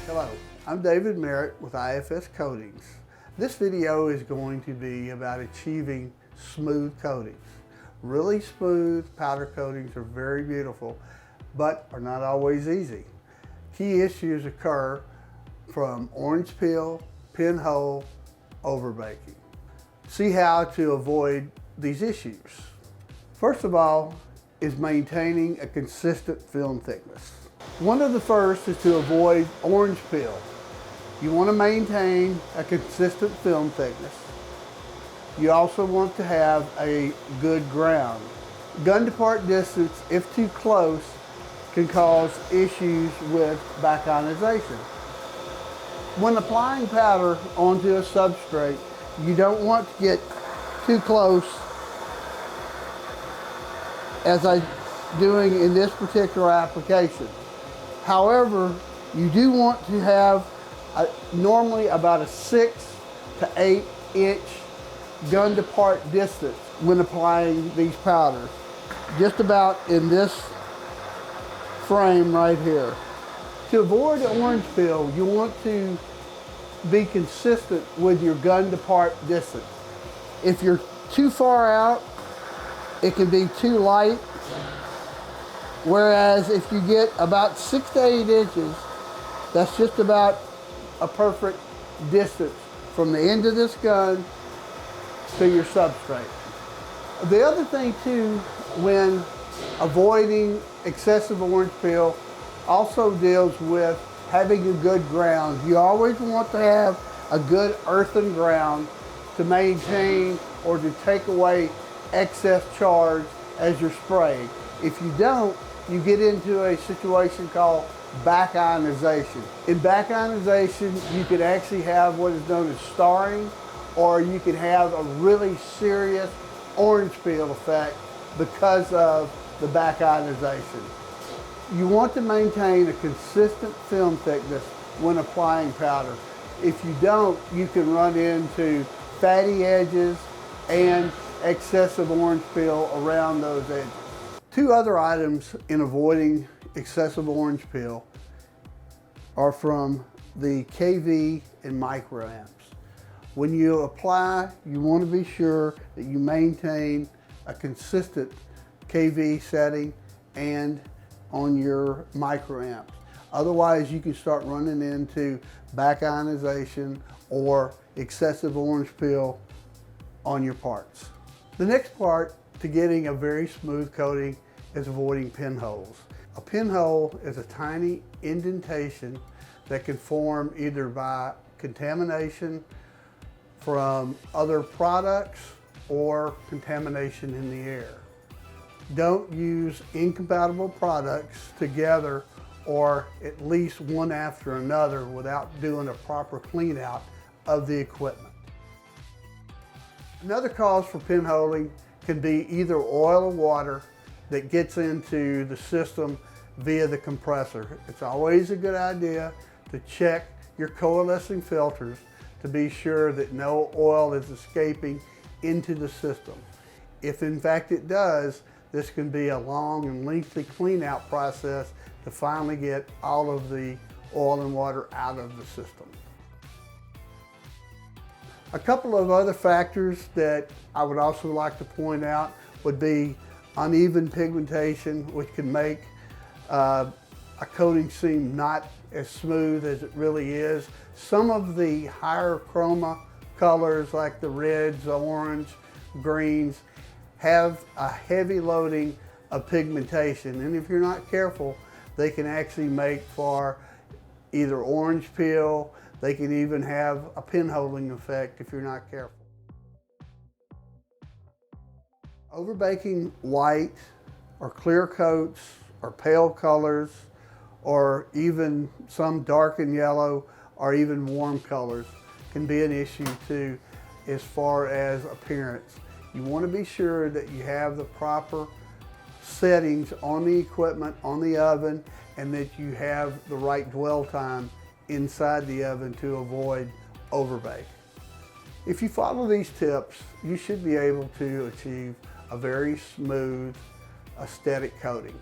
Hello, I'm David Merritt with IFS Coatings. This video is going to be about achieving smooth coatings. Really smooth powder coatings are very beautiful, but are not always easy. Key issues occur from orange peel, pinhole, overbaking. See how to avoid these issues. First of all is maintaining a consistent film thickness. One of the first is to avoid orange peel. You want to maintain a consistent film thickness. You also want to have a good ground. Gun to part distance, if too close, can cause issues with back ionization. When applying powder onto a substrate, you don't want to get too close as I'm doing in this particular application. However, you do want to have normally about a 6 to 8 inch gun to part distance when applying these powders. Just about in this frame right here. To avoid orange peel, you want to be consistent with your gun to part distance. If you're too far out, it can be too light. Whereas if you get about 6 to 8 inches, that's just about a perfect distance from the end of this gun to your substrate. The other thing too, when avoiding excessive orange peel, also deals with having a good ground. You always want to have a good earthen ground to maintain or to take away excess charge as you're spraying. If you don't, you get into a situation called back ionization. In back ionization, you could actually have what is known as starring, or you could have a really serious orange peel effect because of the back ionization. You want to maintain a consistent film thickness when applying powder. If you don't, you can run into fatty edges and excessive orange peel around those edges. Two other items in avoiding excessive orange peel are from the kV and microamps. When you apply, you want to be sure that you maintain a consistent kV setting and on your microamps. Otherwise, you can start running into back ionization or excessive orange peel on your parts. The next part to getting a very smooth coating is avoiding pinholes. A pinhole is a tiny indentation that can form either by contamination from other products or contamination in the air. Don't use incompatible products together or at least one after another without doing a proper clean out of the equipment. Another cause for pinholing can be either oil or water that gets into the system via the compressor. It's always a good idea to check your coalescing filters to be sure that no oil is escaping into the system. If in fact it does, this can be a long and lengthy clean out process to finally get all of the oil and water out of the system. A couple of other factors that I would also like to point out would be uneven pigmentation, which can make a coating seem not as smooth as it really is. Some of the higher chroma colors like the reds, orange, greens have a heavy loading of pigmentation, and if you're not careful, they can actually make for either orange peel. They can even have a pinholing effect if you're not careful. Overbaking white or clear coats or pale colors or even some dark and yellow or even warm colors can be an issue too as far as appearance. You want to be sure that you have the proper settings on the equipment, on the oven, and that you have the right dwell time inside the oven to avoid overbake. If you follow these tips, you should be able to achieve a very smooth, aesthetic coating.